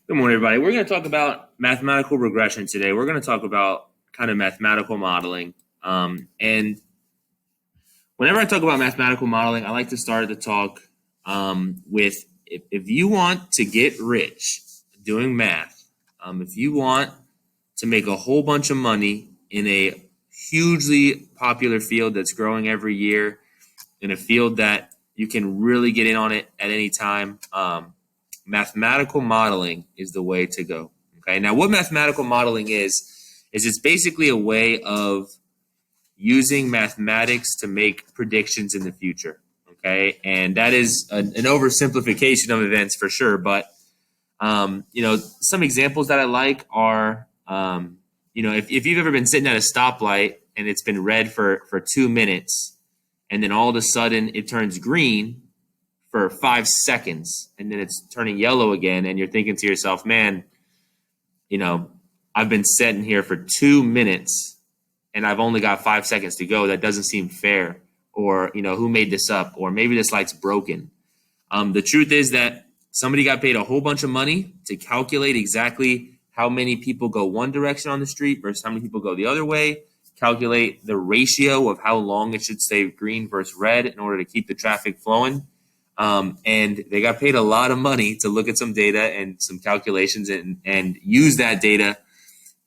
Good morning, everybody. We're going to talk about mathematical regression today. We're going to talk about kind of mathematical modeling. And whenever I talk about mathematical modeling, I like to start the talk with if you want to get rich doing math, if you want to make a whole bunch of money in a hugely popular field that's growing every year, in a field that you can really get in on it at any time, mathematical modeling is the way to go. Okay. Now, what mathematical modeling is it's basically a way of using mathematics to make predictions in the future. Okay. And that is an oversimplification of events for sure. But, some examples that I like are, if you've ever been sitting at a stoplight and it's been red for 2 minutes, and then all of a sudden it turns green for 5 seconds, and then it's turning yellow again, and you're thinking to yourself, man, I've been sitting here for 2 minutes and I've only got 5 seconds to go. That doesn't seem fair. Or, who made this up? Or maybe this light's broken. The truth is that somebody got paid a whole bunch of money to calculate exactly how many people go one direction on the street versus how many people go the other way, calculate the ratio of how long it should stay green versus red in order to keep the traffic flowing. And they got paid a lot of money to look at some data and some calculations and use that data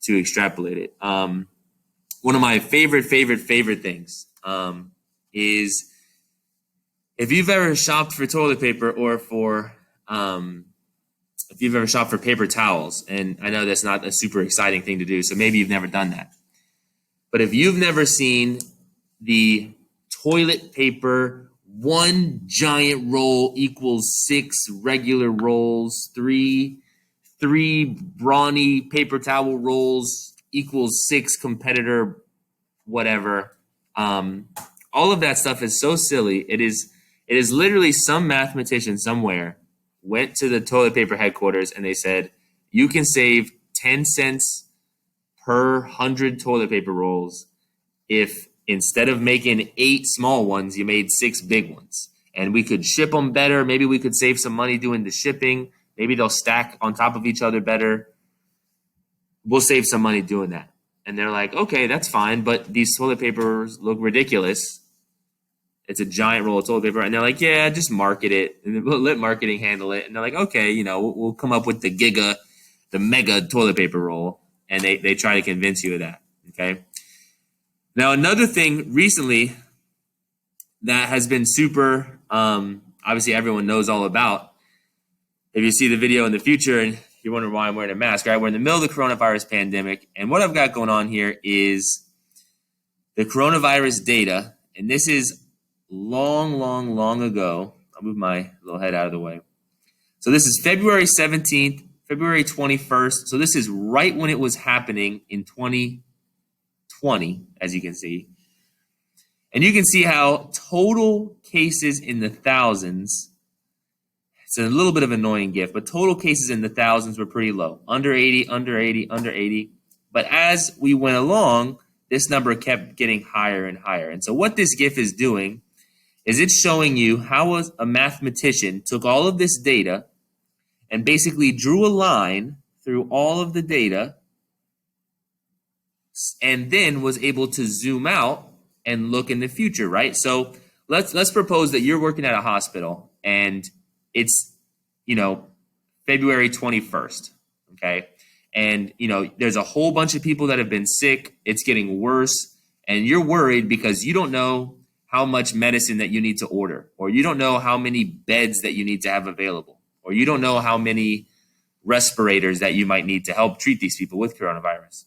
to extrapolate it. One of my favorite things is if you've ever shopped for toilet paper or if you've ever shopped for paper towels, and I know that's not a super exciting thing to do, so maybe you've never done that. But if you've never seen the toilet paper, one giant roll equals 6 regular rolls, three brawny paper towel rolls equals 6 competitor whatever. All of that stuff is so silly. It is literally some mathematician somewhere went to the toilet paper headquarters and they said, you can save 10 cents per 100 toilet paper rolls if instead of making 8 small ones, you made 6 big ones. And we could ship them better. Maybe we could save some money doing the shipping. Maybe they'll stack on top of each other better. We'll save some money doing that. And they're like, okay, that's fine, but these toilet papers look ridiculous. It's a giant roll of toilet paper. And they're like, yeah, just market it. And we'll let marketing handle it. And they're like, okay, we'll come up with the mega toilet paper roll. And they try to convince you of that, okay? Now, another thing recently that has been super, obviously everyone knows all about, if you see the video in the future and you're wondering why I'm wearing a mask, right? We're in the middle of the coronavirus pandemic, and what I've got going on here is the coronavirus data, and this is long ago. I'll move my little head out of the way. So this is February 17th, February 21st. So this is right when it was happening in 2020, as you can see. And you can see how total cases in the thousands, it's a little bit of an annoying GIF, but total cases in the thousands were pretty low. Under 80, under 80, under 80. But as we went along, this number kept getting higher and higher. And so what this GIF is doing is it's showing you how a mathematician took all of this data and basically drew a line through all of the data and then was able to zoom out and look in the future, right? So let's propose that you're working at a hospital and it's, February 21st, okay? And, there's a whole bunch of people that have been sick. It's getting worse. And you're worried because you don't know how much medicine that you need to order, or you don't know how many beds that you need to have available, or you don't know how many respirators that you might need to help treat these people with coronavirus.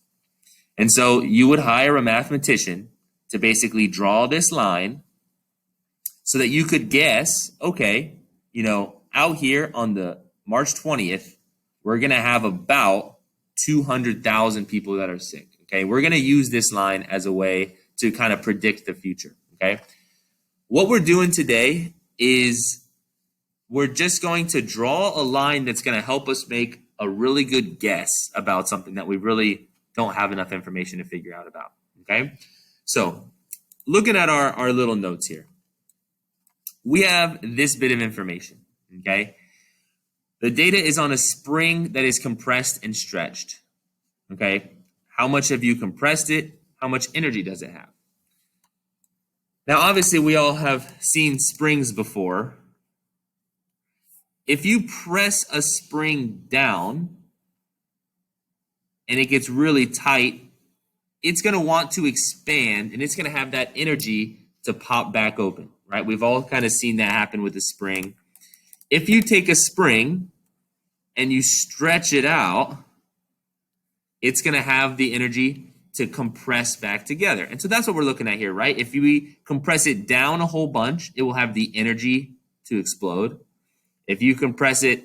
And so you would hire a mathematician to basically draw this line so that you could guess, okay, out here on the March 20th, we're going to have about 200,000 people that are sick, okay? We're going to use this line as a way to kind of predict the future, okay? What we're doing today is we're just going to draw a line that's going to help us make a really good guess about something that we really don't have enough information to figure out about, okay? So looking at our little notes here, we have this bit of information, okay? The data is on a spring that is compressed and stretched. Okay, how much have you compressed it? How much energy does it have? Now, obviously, we all have seen springs before. If you press a spring down and it gets really tight, it's going to want to expand and it's going to have that energy to pop back open, right? We've all kind of seen that happen with the spring. If you take a spring and you stretch it out, it's going to have the energy to compress back together. And so that's what we're looking at here, right? If we compress it down a whole bunch, it will have the energy to explode. If you compress it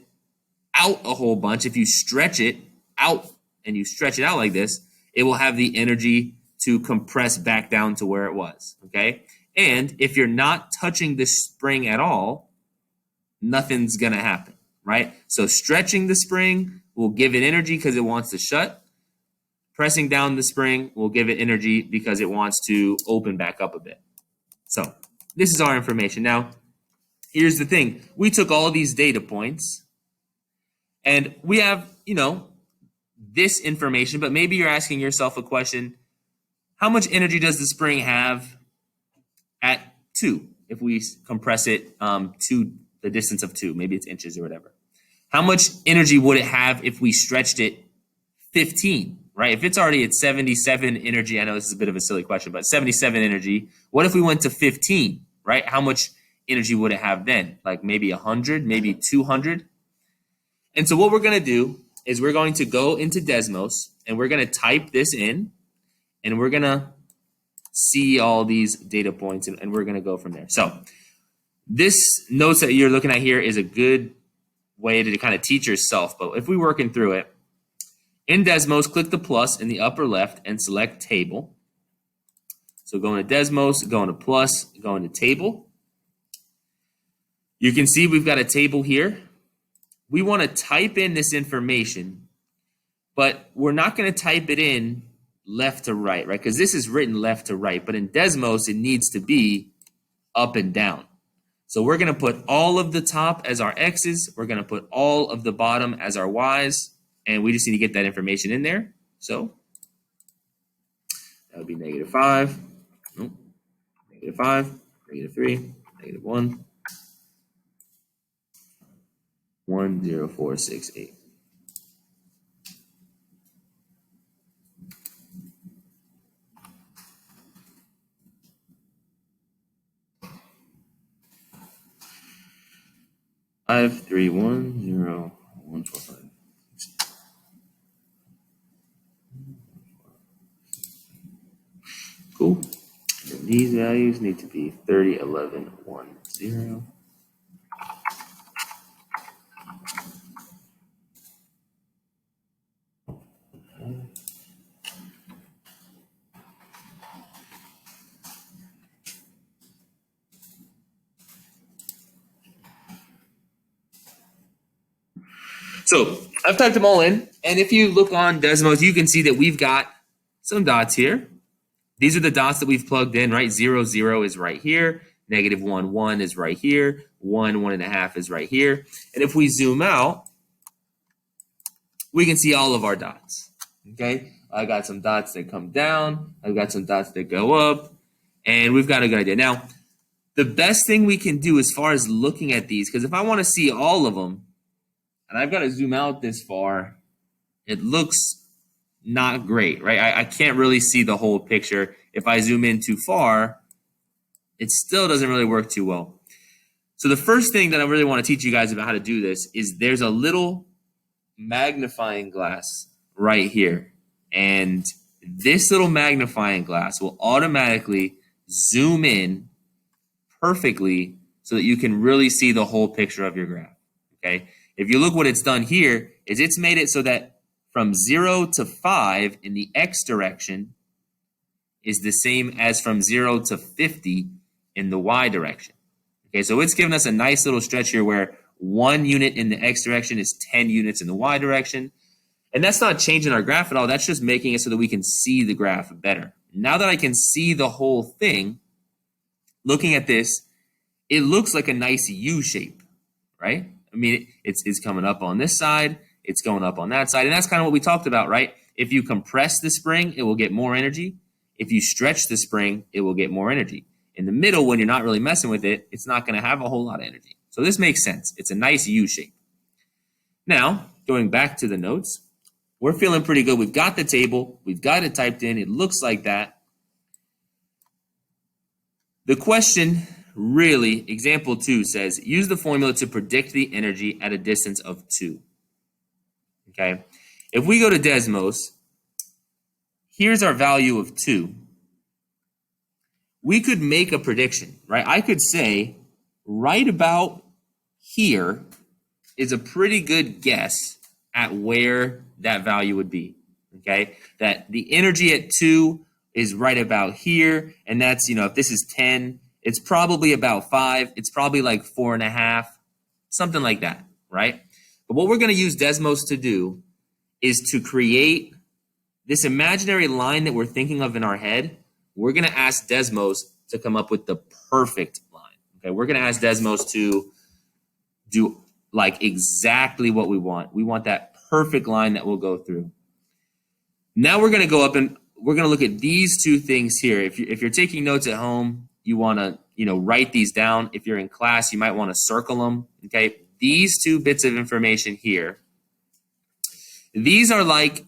out a whole bunch, if you stretch it out and you stretch it out like this, it will have the energy to compress back down to where it was, okay? And if you're not touching the spring at all, nothing's going to happen, right? So stretching the spring will give it energy because it wants to shut. Pressing down the spring will give it energy because it wants to open back up a bit. So this is our information. Now, here's the thing. We took all these data points and we have, this information, but maybe you're asking yourself a question. How much energy does the spring have at 2 if we compress it to the distance of 2? Maybe it's inches or whatever. How much energy would it have if we stretched it 15, right? If it's already at 77 energy, I know this is a bit of a silly question, but 77 energy, what if we went to 15, right? How much energy would it have then? Like maybe 100, maybe 200? And so what we're going to do is we're going to go into DESMOS and we're going to type this in and we're going to see all these data points and we're going to go from there. So this notes that you're looking at here is a good way to kind of teach yourself. But if we're working through it, in DESMOS, click the plus in the upper left and select table. So go into DESMOS, go into plus, go into table. You can see we've got a table here. We want to type in this information, but we're not going to type it in left to right, right? Because this is written left to right, but in DESMOS, it needs to be up and down. So we're going to put all of the top as our X's. We're going to put all of the bottom as our Y's, and we just need to get that information in there. So that would be -5, nope, -5, -3, -1. 1, 0, 4, 6, 8. Five, 3, 1, 0, 1, 4, 5. Cool. And these values need to be 30, 11, 1, 0. So I've typed them all in, and if you look on DESMOS, you can see that we've got some dots here. These are the dots that we've plugged in, right? 0, 0 is right here. -1, 1 is right here. 1, 1.5 is right here. And if we zoom out, we can see all of our dots, okay? I got some dots that come down. I've got some dots that go up, and we've got a good idea. Now, the best thing we can do as far as looking at these, because if I want to see all of them, and I've got to zoom out this far, it looks not great, right? I can't really see the whole picture. If I zoom in too far, it still doesn't really work too well. So the first thing that I really want to teach you guys about how to do this is there's a little magnifying glass right here. And this little magnifying glass will automatically zoom in perfectly so that you can really see the whole picture of your graph, okay? If you look what it's done here is it's made it so that from 0 to 5 in the X direction is the same as from 0 to 50 in the Y direction. Okay, so it's given us a nice little stretch here where 1 unit in the X direction is 10 units in the Y direction. And that's not changing our graph at all. That's just making it so that we can see the graph better. Now that I can see the whole thing, looking at this, it looks like a nice U shape, right? I mean, it's coming up on this side, it's going up on that side, and that's kind of what we talked about, right? If you compress the spring, it will get more energy. If you stretch the spring, it will get more energy. In the middle, when you're not really messing with it, it's not going to have a whole lot of energy. So this makes sense. It's a nice U shape. Now, going back to the notes, we're feeling pretty good. We've got the table. We've got it typed in. It looks like that. The question really, example 2 says, use the formula to predict the energy at a distance of 2. Okay. If we go to DESMOS, here's our value of 2. We could make a prediction, right? I could say right about here is a pretty good guess at where that value would be, okay? That the energy at 2 is right about here, and that's, if this is 10, it's probably about 5. It's probably like 4.5, something like that, right? But what we're going to use DESMOS to do is to create this imaginary line that we're thinking of in our head. We're going to ask DESMOS to come up with the perfect line. Okay, we're going to ask DESMOS to do like exactly what we want. We want that perfect line that we'll go through. Now we're going to go up and we're going to look at these two things here. If you're taking notes at home, you want to write these down. If you're in class, you might want to circle them. Okay, these two bits of information here. These are like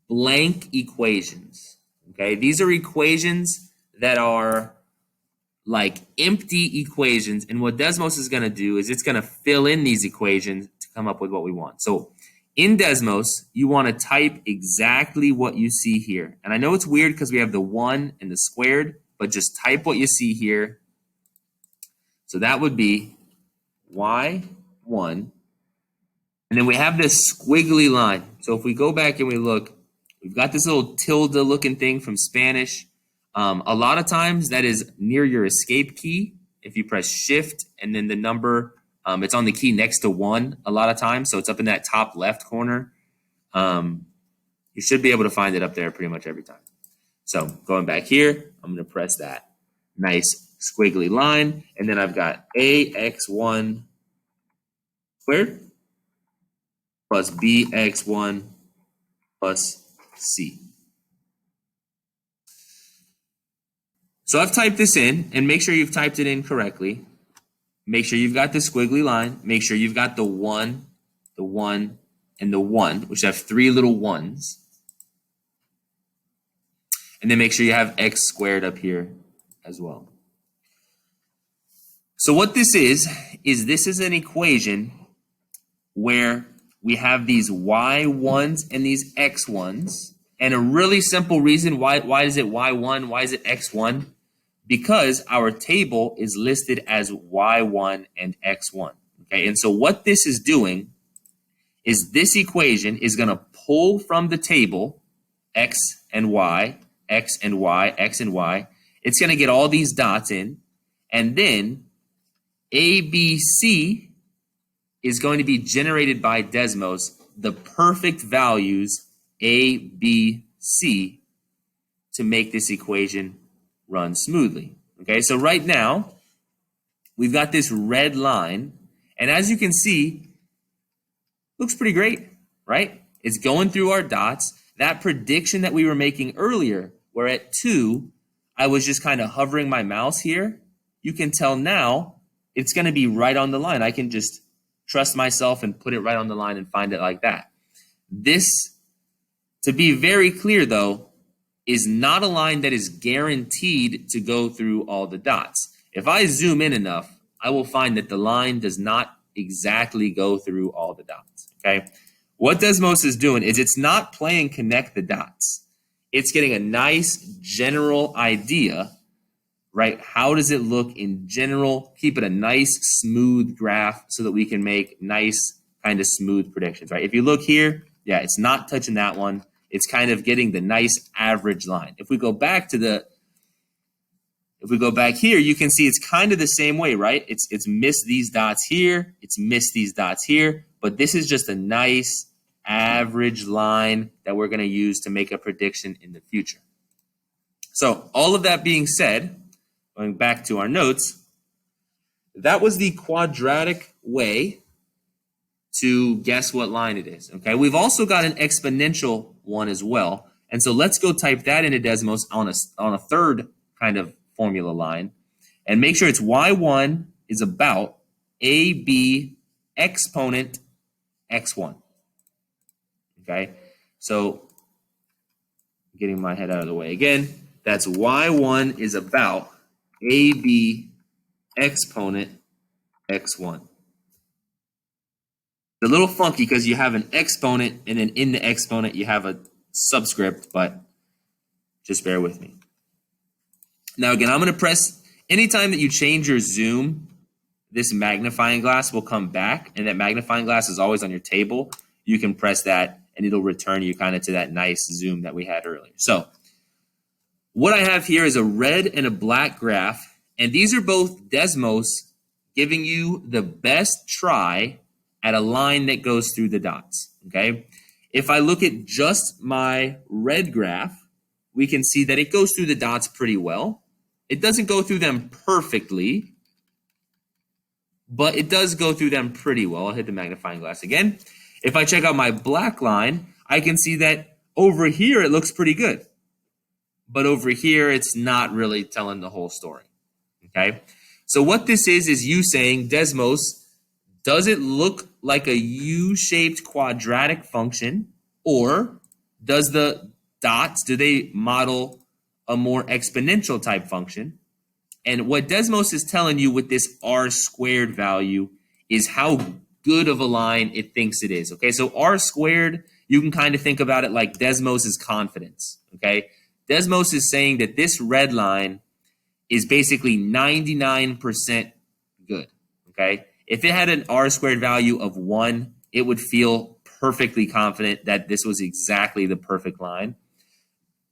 blank equations. Okay, these are equations that are like empty equations, and what DESMOS is going to do is it's going to fill in these equations to come up with what we want. So in DESMOS, you want to type exactly what you see here. And I know it's weird because we have the 1 and the squared, but just type what you see here. So that would be y1. And then we have this squiggly line. So if we go back and we look, we've got this little tilde looking thing from Spanish. A lot of times that is near your escape key. If you press shift and then the number, it's on the key next to 1 a lot of times. So it's up in that top left corner. You should be able to find it up there pretty much every time. So going back here, I'm going to press that nice squiggly line. And then I've got ax1 squared plus bx1 plus c. So I've typed this in, and make sure you've typed it in correctly. Make sure you've got the squiggly line. Make sure you've got the 1, and the 1, which have 3 little 1s. And then make sure you have x squared up here as well. So what this is this is an equation where we have these y1s and these x1s. And a really simple reason why is it y1, why is it x1? Because our table is listed as y1 and x1. Okay, and so what this is doing is this equation is going to pull from the table x and y, x and y, x and y. It's going to get all these dots in, and then ABC is going to be generated by DESMOS, the perfect values A, B, C, to make this equation run smoothly. Okay, so right now, we've got this red line, and as you can see, looks pretty great, right? It's going through our dots. That prediction that we were making earlier, where at 2, I was just kind of hovering my mouse here, you can tell now it's going to be right on the line. I can just trust myself and put it right on the line and find it like that. This, to be very clear though, is not a line that is guaranteed to go through all the dots. If I zoom in enough, I will find that the line does not exactly go through all the dots, okay? What DESMOS is doing is it's not playing connect the dots. It's getting a nice general idea, right? How does it look in general? Keep it a nice smooth graph so that we can make nice kind of smooth predictions, right? If you look here, yeah, it's not touching that one. It's kind of getting the nice average line. If we go back here, you can see it's kind of the same way, right? It's missed these dots here. It's missed these dots here. But this is just a nice average line that we're going to use to make a prediction in the future. So all of that being said, going back to our notes, that was the quadratic way to guess what line it is. Okay, we've also got an exponential one as well. And so let's go type that into Desmos on a third kind of formula line and make sure it's y1 is about ab exponent x1. Okay, so getting my head out of the way again, that's y1 is about ab exponent x1. It's a little funky because you have an exponent and then in the exponent you have a subscript, but just bear with me. Now again, I'm going to press, anytime that you change your zoom, this magnifying glass will come back, and that magnifying glass is always on your table. You can press that and it'll return you kind of to that nice zoom that we had earlier. So what I have here is a red and a black graph, and these are both Desmos giving you the best try at a line that goes through the dots, okay? If I look at just my red graph, we can see that it goes through the dots pretty well. It doesn't go through them perfectly, but it does go through them pretty well. I'll hit the magnifying glass again. If I check out my black line, I can see that over here it looks pretty good. But over here, it's not really telling the whole story, okay? So what this is you saying, Desmos, does it look like a U-shaped quadratic function, or does the dots, do they model a more exponential type function? And what Desmos is telling you with this r squared value is how good of a line it thinks it is, okay? So r squared, you can kind of think about it like Desmos' confidence, okay? Desmos is saying that this red line is basically 99% good, okay? If it had an r squared value of 1, it would feel perfectly confident that this was exactly the perfect line.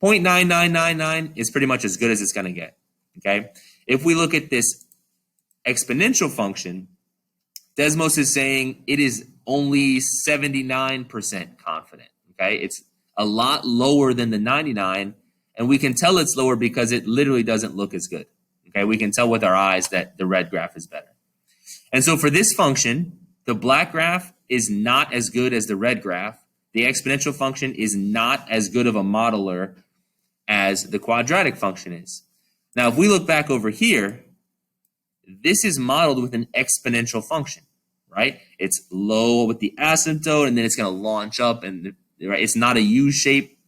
0.9999 is pretty much as good as it's going to get, okay? If we look at this exponential function, Desmos is saying it is only 79% confident, okay? It's a lot lower than the 99, and we can tell it's lower because it literally doesn't look as good, okay? We can tell with our eyes that the red graph is better. And so for this function, the black graph is not as good as the red graph. The exponential function is not as good of a modeler as the quadratic function is. Now, if we look back over here, this is modeled with an exponential function, right? It's low with the asymptote, and then it's going to launch up, and right, it's not a U shape.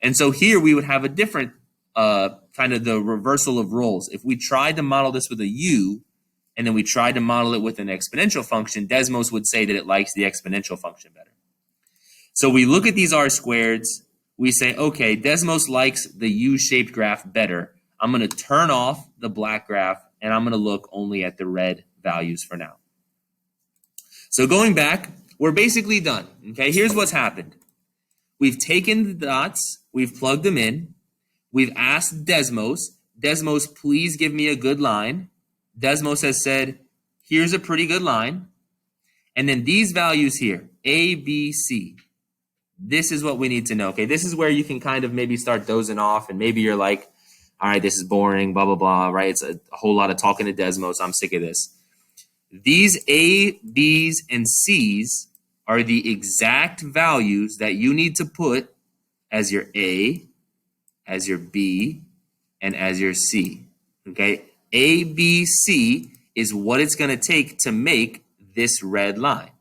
And so here we would have a different kind of the reversal of roles. If we tried to model this with a U, and then we tried to model it with an exponential function, Desmos would say that it likes the exponential function better. So we look at these r squareds, we say, okay, Desmos likes the U-shaped graph better. I'm going to turn off the black graph, and I'm going to look only at the red values for now. So going back, we're basically done, okay? Here's what's happened. We've taken the dots, we've plugged them in, we've asked Desmos, Desmos, please give me a good line. Desmos has said, here's a pretty good line. And then these values here, A, B, C, this is what we need to know, okay? This is where you can kind of maybe start dozing off, and maybe you're like, all right, this is boring, blah, blah, blah, right? It's a whole lot of talking to Desmos. I'm sick of this. These A, B's, and C's are the exact values that you need to put as your A, as your B, and as your C, okay? A, B, C is what it's going to take to make this red line.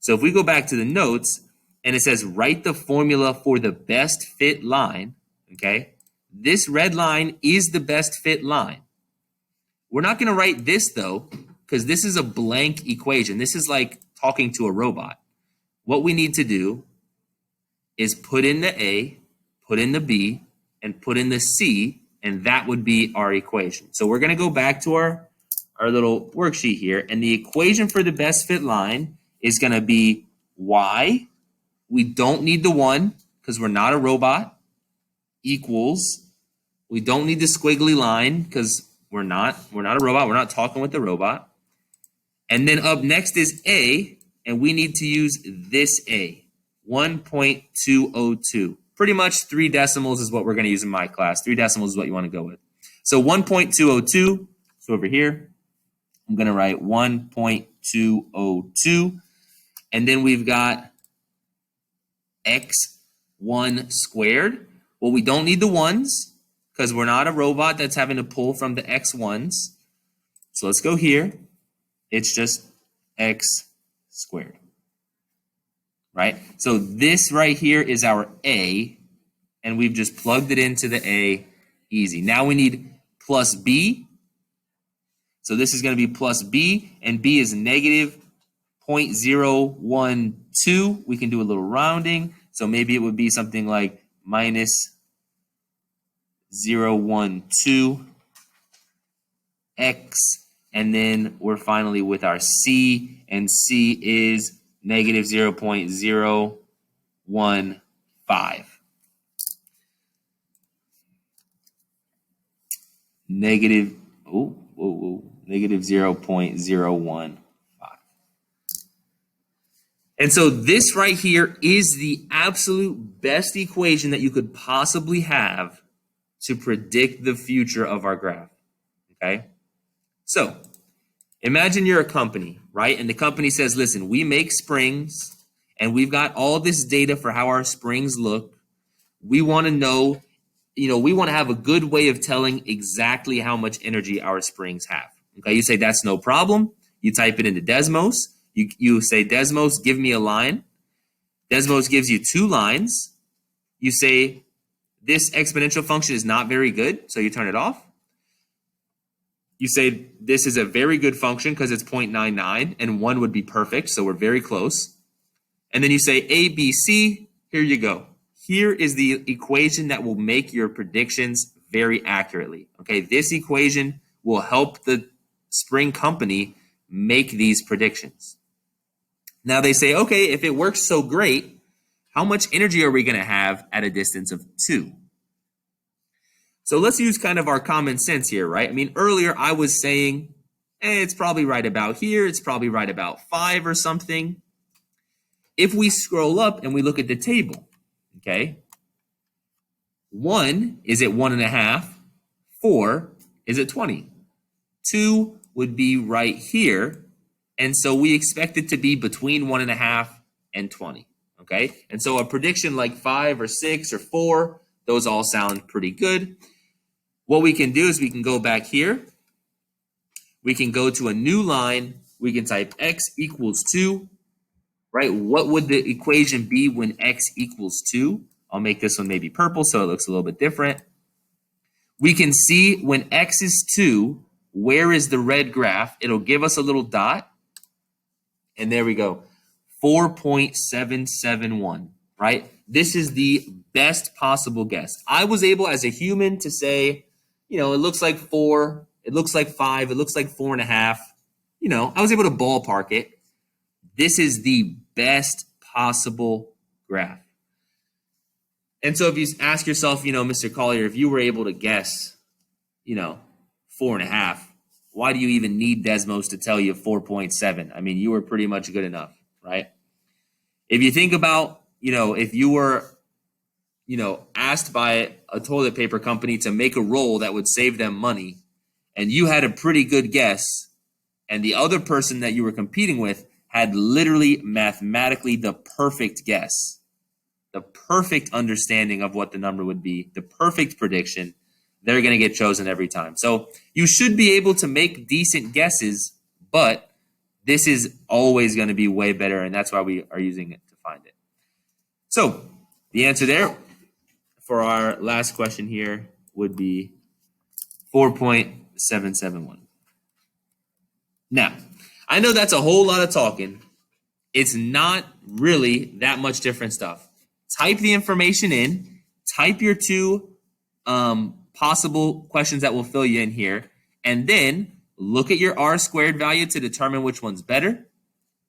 So if we go back to the notes, and it says write the formula for the best fit line, okay? This red line is the best fit line. We're not going to write this, though, because this is a blank equation. This is like talking to a robot. What we need to do is put in the A, put in the B, and put in the C, and that would be our equation. So we're going to go back to our little worksheet here, and the equation for the best fit line is going to be Y. We don't need the 1 because we're not a robot, equals. We don't need the squiggly line because we're not a robot. We're not talking with the robot. And then up next is A, and we need to use this A, 1.202. Pretty much 3 decimals is what we're going to use in my class. 3 decimals is what you want to go with. So 1.202, so over here, I'm going to write 1.202. And then we've got x1 squared. Well, we don't need the ones because we're not a robot that's having to pull from the x1s. So let's go here. It's just x squared, right? So this right here is our a, and we've just plugged it into the a, easy. Now we need plus b. So this is going to be plus b, and b is negative 0.012. We can do a little rounding. So maybe it would be something like minus 0.012 x. And then we're finally with our c, and c is negative 0.015. Negative 0.015. And so this right here is the absolute best equation that you could possibly have to predict the future of our graph, okay? So imagine you're a company, right? And the company says, listen, we make springs, and we've got all this data for how our springs look. We want to know, we want to have a good way of telling exactly how much energy our springs have. Okay, you say that's no problem. You type it into DESMOS. You say, DESMOS, give me a line. DESMOS gives you 2 lines. You say, this exponential function is not very good, so you turn it off. You say, this is a very good function because it's 0.99, and 1 would be perfect, so we're very close. And then you say, A, B, C, here you go. Here is the equation that will make your predictions very accurately. Okay, this equation will help the spring company make these predictions. Now they say, okay, if it works so great, how much energy are we going to have at a distance of 2? So let's use kind of our common sense here, right? I mean, earlier I was saying, it's probably right about here. It's probably right about 5 or something. If we scroll up and we look at the table, okay, 1 is at 1.5, 4 is at 20. 2 would be right here, and so we expect it to be between 1.5 and 20, okay? And so a prediction like 5 or 6 or 4, those all sound pretty good. What we can do is we can go back here. We can go to a new line. We can type x equals 2, right? What would the equation be when x equals 2? I'll make this one maybe purple so it looks a little bit different. We can see when x is 2, where is the red graph? It'll give us a little dot. And there we go, 4.771, right? This is the best possible guess. I was able as a human to say, it looks like 4, it looks like 5, it looks like 4.5. I was able to ballpark it. This is the best possible graph. And so if you ask yourself, Mr. Collier, if you were able to guess, 4.5, why do you even need DESMOS to tell you 4.7? I mean, you were pretty much good enough, right? If you think about, if you were, asked by a toilet paper company to make a roll that would save them money, and you had a pretty good guess, and the other person that you were competing with had literally mathematically the perfect guess, the perfect understanding of what the number would be, the perfect prediction, they're going to get chosen every time. So you should be able to make decent guesses, but this is always going to be way better, and that's why we are using it to find it. So the answer there for our last question here would be 4.771. Now, I know that's a whole lot of talking. It's not really that much different stuff. Type the information in, type your 2 possible questions that will fill you in here, and then look at your R squared value to determine which one's better,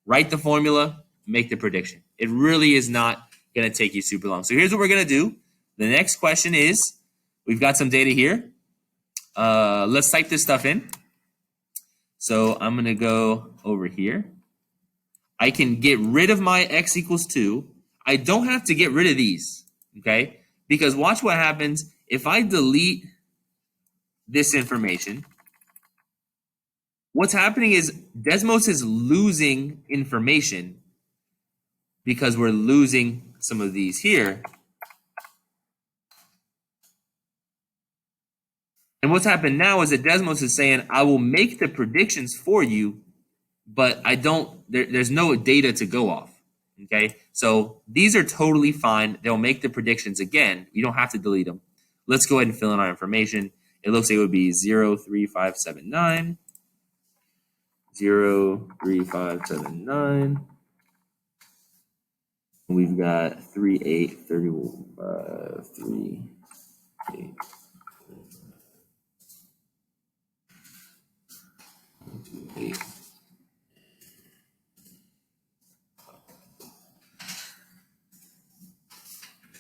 write the formula, make the prediction. It really is not going to take you super long. So here's what we're going to do. The next question is, we've got some data here. Let's type this stuff in. So I'm going to go over here. I can get rid of my x equals 2. I don't have to get rid of these, okay? Because watch what happens if I delete this information. What's happening is DESMOS is losing information because we're losing some of these here. And what's happened now is that Desmos is saying, I will make the predictions for you, but I don't, there's no data to go off. Okay, so these are totally fine. They'll make the predictions again. You don't have to delete them. Let's go ahead and fill in our information. It looks like it would be 03579, 03579. We've got 3831, 38.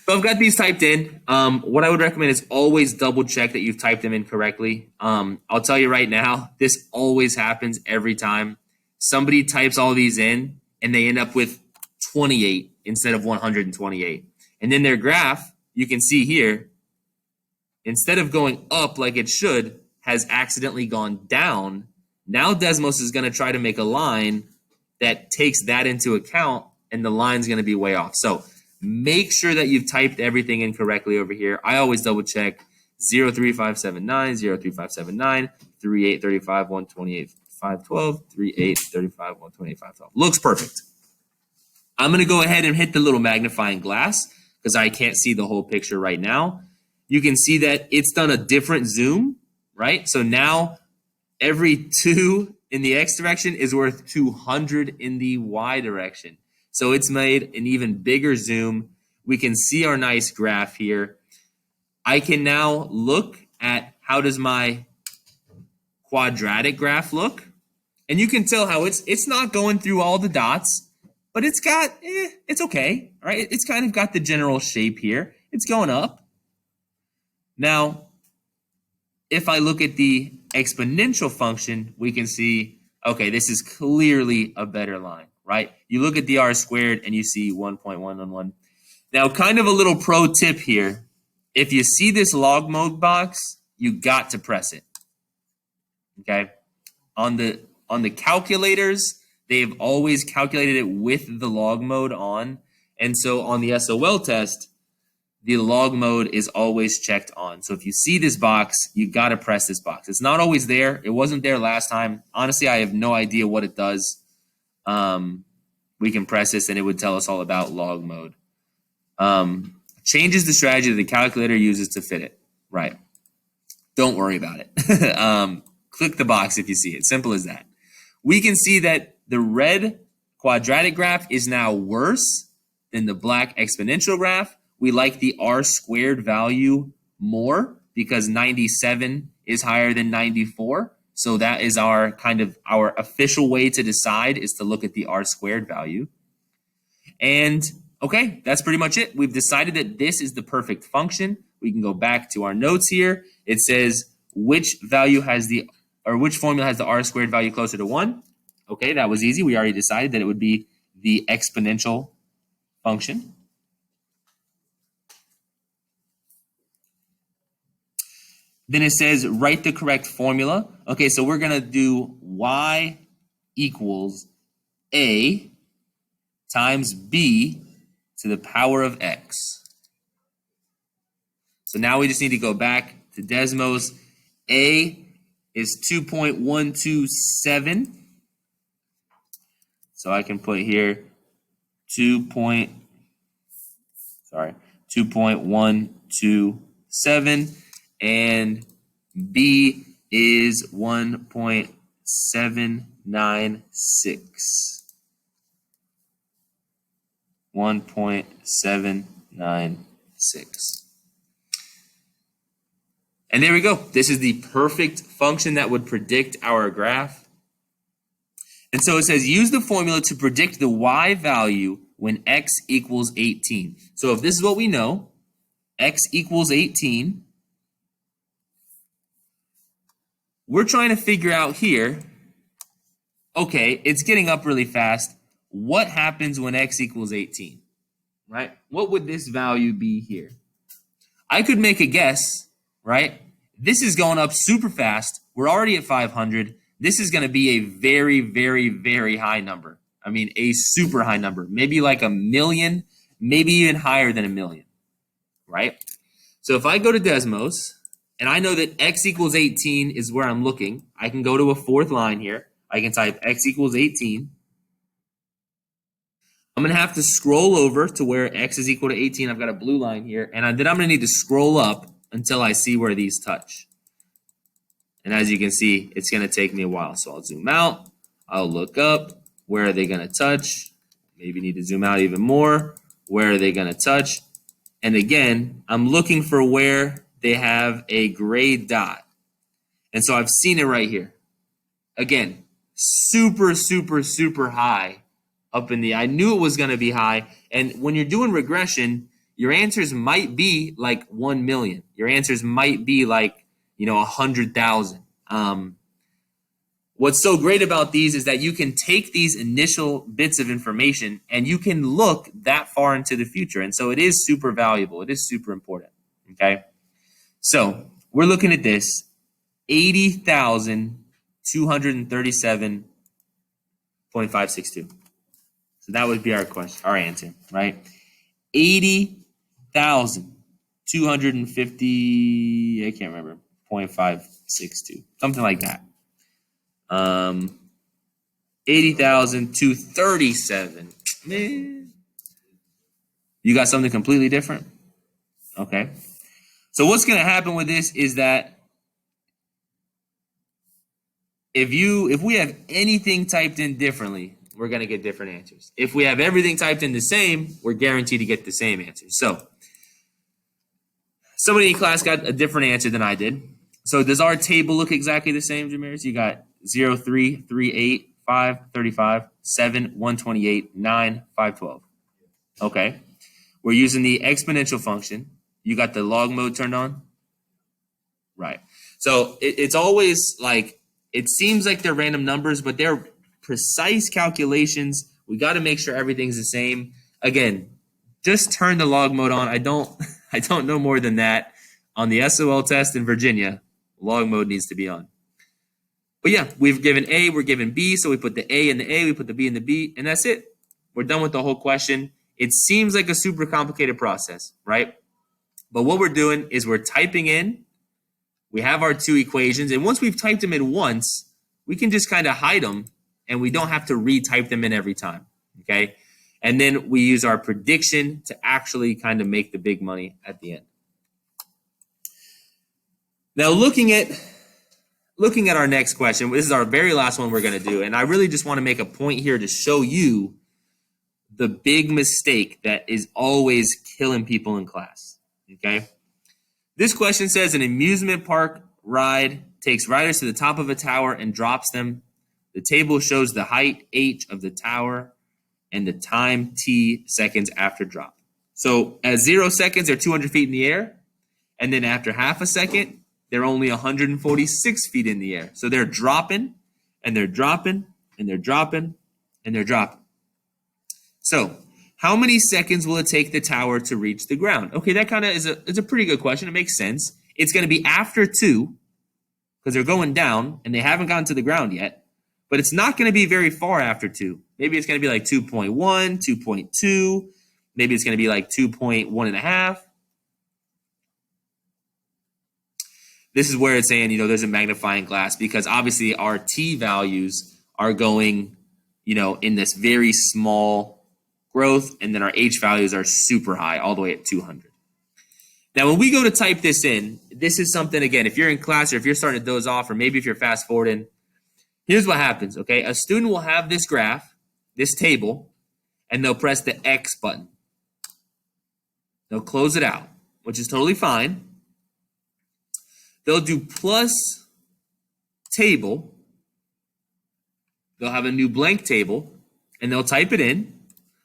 So I've got these typed in. What I would recommend is always double check that you've typed them in correctly. I'll tell you right now, this always happens every time. Somebody types all these in and they end up with 28 instead of 128. And then their graph, you can see here, instead of going up like it should, has accidentally gone down. Now Desmos is going to try to make a line that takes that into account, and the line's going to be way off. So make sure that you've typed everything in correctly over here. I always double check 03579, 03579, 3835, 128, 512, 3835, 128, 512. Looks perfect. I'm going to go ahead and hit the little magnifying glass because I can't see the whole picture right now. You can see that it's done a different zoom, right? So now every 2 in the X direction is worth 200 in the Y direction. So it's made an even bigger zoom. We can see our nice graph here. I can now look at how does my quadratic graph look. And you can tell how it's not going through all the dots, but it's got, it's okay, all right? It's kind of got the general shape here. It's going up. Now, if I look at the exponential function, we can see, okay, this is clearly a better line, right? You look at the r squared and you see 1.111. Now, kind of a little pro tip here. If you see this log mode box, you got to press it, okay? On the calculators, they've always calculated it with the log mode on. And so on the SOL test, the log mode is always checked on. So if you see this box, you got to press this box. It's not always there. It wasn't there last time. Honestly, I have no idea what it does. We can press this and it would tell us all about log mode. Changes the strategy that the calculator uses to fit it. Right. Don't worry about it. Click the box if you see it. Simple as that. We can see that the red quadratic graph is now worse than the black exponential graph. We like the r squared value more because 97 is higher than 94. So that is our official way to decide is to look at the r squared value. And okay, that's pretty much it. We've decided that this is the perfect function. We can go back to our notes here. It says which formula has the r squared value closer to 1. Okay, that was easy. We already decided that it would be the exponential function. Then it says write the correct formula. Okay, so we're going to do y equals a times b to the power of x. So now we just need to go back to Desmos. A is 2.127. So I can put here 2.127. And B is 1.796. 1.796. And there we go. This is the perfect function that would predict our graph. And so it says use the formula to predict the y value when x equals 18. So if this is what we know, x equals 18, we're trying to figure out here, okay, it's getting up really fast. What happens when x equals 18, right? What would this value be here? I could make a guess, right? This is going up super fast. We're already at 500. This is going to be a very, very, very high number. I mean, a super high number, maybe like 1,000,000, maybe even higher than 1,000,000, right? So if I go to DESMOS and I know that x equals 18 is where I'm looking, I can go to a fourth line here. I can type x equals 18. I'm going to have to scroll over to where x is equal to 18. I've got a blue line here. And then I'm going to need to scroll up until I see where these touch. And as you can see, it's going to take me a while. So I'll zoom out. I'll look up. Where are they going to touch? Maybe need to zoom out even more. Where are they going to touch? And again, I'm looking for where they have a gray dot. And so I've seen it right here. Again, super, super, super high up in the, I knew it was going to be high. And when you're doing regression, your answers might be like 1,000,000. Your answers might be like, 100,000. What's so great about these is that you can take these initial bits of information and you can look that far into the future. And so it is super valuable. It is super important. Okay. So we're looking at this 80,237.562. So that would be our question, our answer, right? 80,250, I can't remember, 0.562, something like that. 80,237. Man. You got something completely different? Okay. So what's going to happen with this is that if we have anything typed in differently, we're going to get different answers. If we have everything typed in the same, we're guaranteed to get the same answers. So somebody in class got a different answer than I did. So does our table look exactly the same, Jamiris? You got 0, 3, 3, 8, 5, 35, 7, 128, 9, 512. Okay. We're using the exponential function. You got the log mode turned on? Right. So it's always like, it seems like they're random numbers, but they're precise calculations. We got to make sure everything's the same. Again, just turn the log mode on. I don't know more than that. On the SOL test in Virginia, log mode needs to be on. But yeah, we've given A, we're given B, so we put the A in the A, we put the B in the B, and that's it. We're done with the whole question. It seems like a super complicated process, right? But what we're doing is we're typing in, we have our two equations, and once we've typed them in once, we can just kind of hide them, and we don't have to retype them in every time, okay? And then we use our prediction to actually kind of make the big money at the end. Now, looking at our next question, this is our very last one we're going to do, and I really just want to make a point here to show you the big mistake that is always killing people in class, okay? This question says an amusement park ride takes riders to the top of a tower and drops them. The table shows the height h of the tower and the time t seconds after drop. So at 0 seconds, they're 200 feet in the air, and then after half a second, they're only 146 feet in the air. So they're dropping, and they're dropping, and they're dropping, and they're dropping. So how many seconds will it take the tower to reach the ground? Okay, that kind of is a pretty good question. It makes sense. It's going to be after 2, because they're going down, and they haven't gotten to the ground yet. But it's not going to be very far after 2. Maybe it's going to be like 2.1, 2.2. Maybe it's going to be like 2.1.5. This is where it's saying, there's a magnifying glass, because obviously our t values are going, in this very small growth, and then our h values are super high, all the way at 200. Now, when we go to type this in, this is something, again, if you're in class or if you're starting to doze off, or maybe if you're fast forwarding, here's what happens, okay? A student will have this graph, this table, and they'll press the X button. They'll close it out, which is totally fine. They'll do plus table. They'll have a new blank table, and they'll type it in.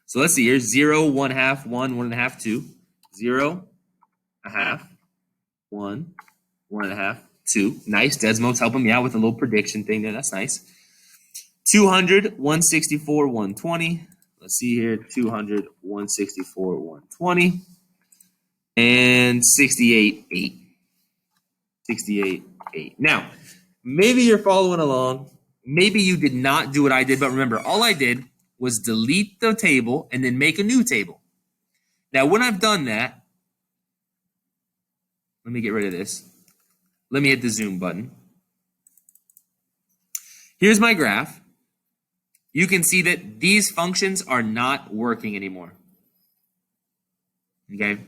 So let's see here, 0, 1/2, 1, 1.5, 2, 0, 1/2, 1, 1.5, 2. Nice. DESMOS helping me out with a little prediction thing there. That's nice. 200, 164, 120. Let's see here. 200, 164, 120. And 68, 8. 68, 8. Now, maybe you're following along. Maybe you did not do what I did, but remember, all I did was delete the table and then make a new table. Now, when I've done that, let me get rid of this. Let me hit the zoom button. Here's my graph. You can see that these functions are not working anymore. Okay?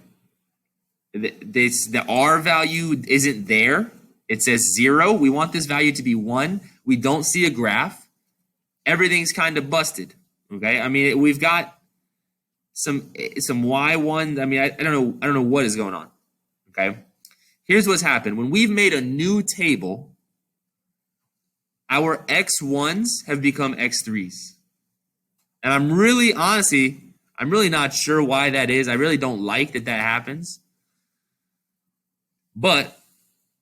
The R value isn't there. It says 0. We want this value to be 1. We don't see a graph. Everything's kind of busted. Okay? I mean, we've got some Y1. I mean, I don't know what is going on. Okay? Here's what's happened. When we've made a new table, our X1s have become X3s. And I'm really not sure why that is. I really don't like that happens. But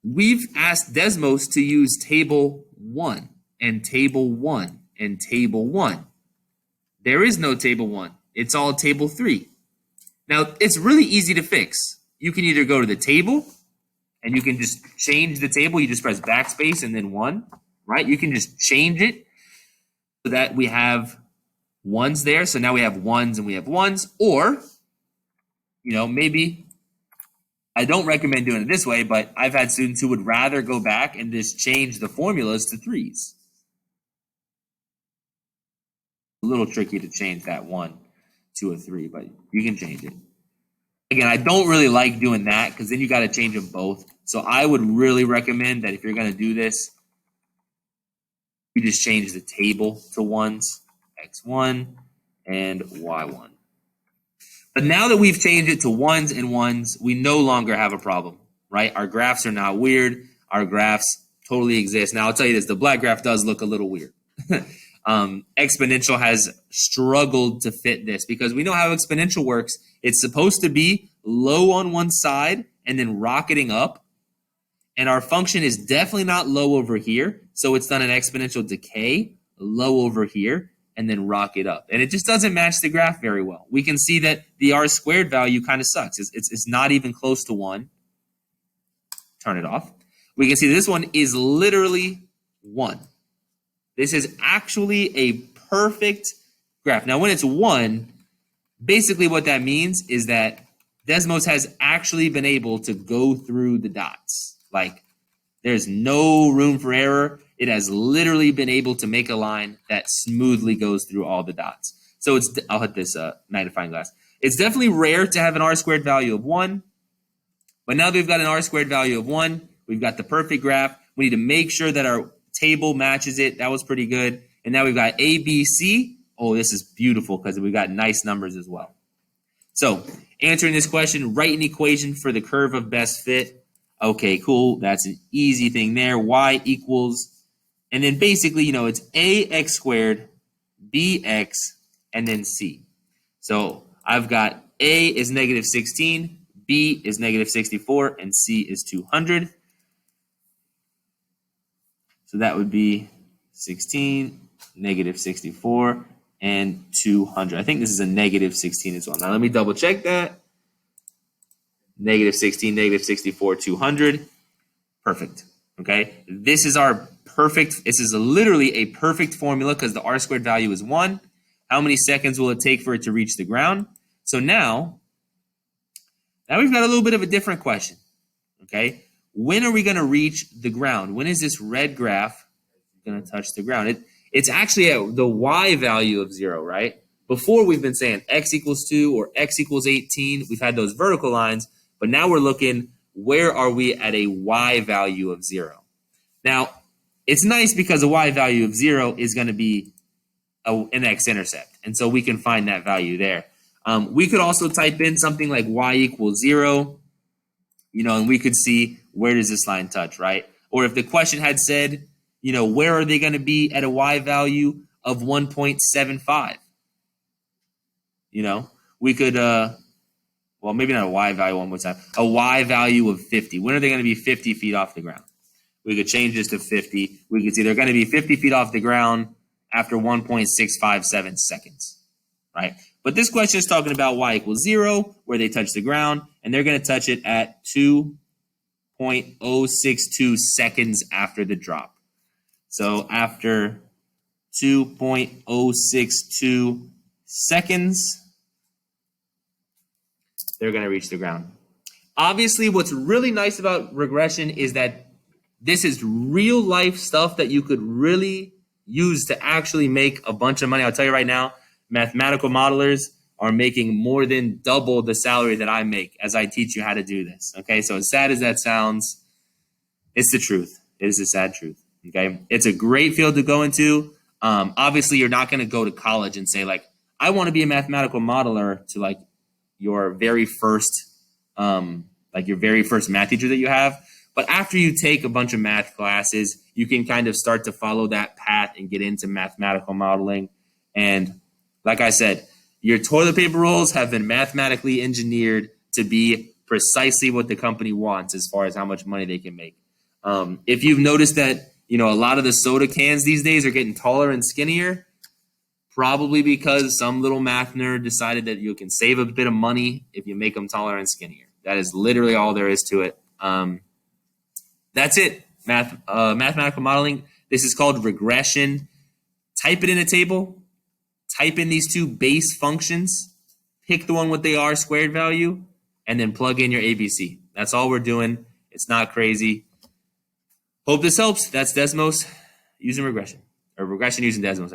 we've asked DESMOS to use table 1 and table 1 and table 1. There is no table 1. It's all table 3. Now, it's really easy to fix. You can either go to the table and you can just change the table. You just press backspace and then 1, right? You can just change it so that we have 1s there. So now we have 1s and we have 1s. Or, maybe I don't recommend doing it this way, but I've had students who would rather go back and just change the formulas to 3s. A little tricky to change that 1 to a 3, but you can change it. Again, I don't really like doing that because then you got to change them both. So I would really recommend that if you're going to do this, you just change the table to 1s, X1 and Y1. But now that we've changed it to 1s and 1s, we no longer have a problem, right? Our graphs are not weird. Our graphs totally exist. Now, I'll tell you this, the black graph does look a little weird. Exponential has struggled to fit this because we know how exponential works. It's supposed to be low on one side and then rocketing up. And our function is definitely not low over here. So it's done an exponential decay, low over here, and then rocket up. And it just doesn't match the graph very well. We can see that the R squared value kind of sucks. It's not even close to 1. Turn it off. We can see this one is literally 1. This is actually a perfect graph. Now, when it's 1, basically what that means is that DESMOS has actually been able to go through the dots. Like, there's no room for error. It has literally been able to make a line that smoothly goes through all the dots. So I'll hit this magnifying glass. It's definitely rare to have an R squared value of 1. But now that we've got an R squared value of 1, we've got the perfect graph. We need to make sure that our table matches it. That was pretty good. And now we've got A, B, C. Oh, this is beautiful because we've got nice numbers as well. So answering this question, write an equation for the curve of best fit. Okay, cool. That's an easy thing there. Y equals, and then basically, it's AX squared, BX, and then C. So I've got A is negative 16, B is negative 64, and C is 200. So that would be 16, negative 64, and 200. I think this is a negative 16 as well. Now let me double check that. Negative 16, negative 64, 200. Perfect. Okay. This is our perfect. This is literally a perfect formula because the R squared value is 1. How many seconds will it take for it to reach the ground? So now we've got a little bit of a different question. Okay. When are we going to reach the ground? When is this red graph going to touch the ground? It's actually at the Y value of 0, right? Before we've been saying X equals 2 or X equals 18. We've had those vertical lines, but now we're looking, where are we at a Y value of 0? Now, it's nice because a Y value of 0 is going to be an x-intercept, and so we can find that value there. We could also type in something like Y equals 0, and we could see where does this line touch, right? Or if the question had said, where are they going to be at a Y value of 1.75? We could, well, maybe not a Y value one more time, a Y value of 50. When are they going to be 50 feet off the ground? We could change this to 50. We could see they're going to be 50 feet off the ground after 1.657 seconds, right? But this question is talking about Y equals 0, where they touch the ground, and they're going to touch it at 2.062 seconds after the drop. So after 2.062 seconds, they're going to reach the ground. Obviously, what's really nice about regression is that this is real life stuff that you could really use to actually make a bunch of money. I'll tell you right now, mathematical modelers are making more than double the salary that I make as I teach you how to do this. Okay, so as sad as that sounds, it's the truth. It is a sad truth. Okay, it's a great field to go into. Obviously, you're not going to go to college and say, like, I want to be a mathematical modeler to like your very first math teacher that you have. But after you take a bunch of math classes, you can kind of start to follow that path and get into mathematical modeling. And like I said, your toilet paper rolls have been mathematically engineered to be precisely what the company wants as far as how much money they can make. If you've noticed that, a lot of the soda cans these days are getting taller and skinnier, probably because some little math nerd decided that you can save a bit of money if you make them taller and skinnier. That is literally all there is to it. That's it. Mathematical modeling. This is called regression. Type it in a table. Type in these two base functions. Pick the one with the R squared value, and then plug in your ABC. That's all we're doing. It's not crazy. Hope this helps. That's DESMOS using regression, or regression using DESMOS.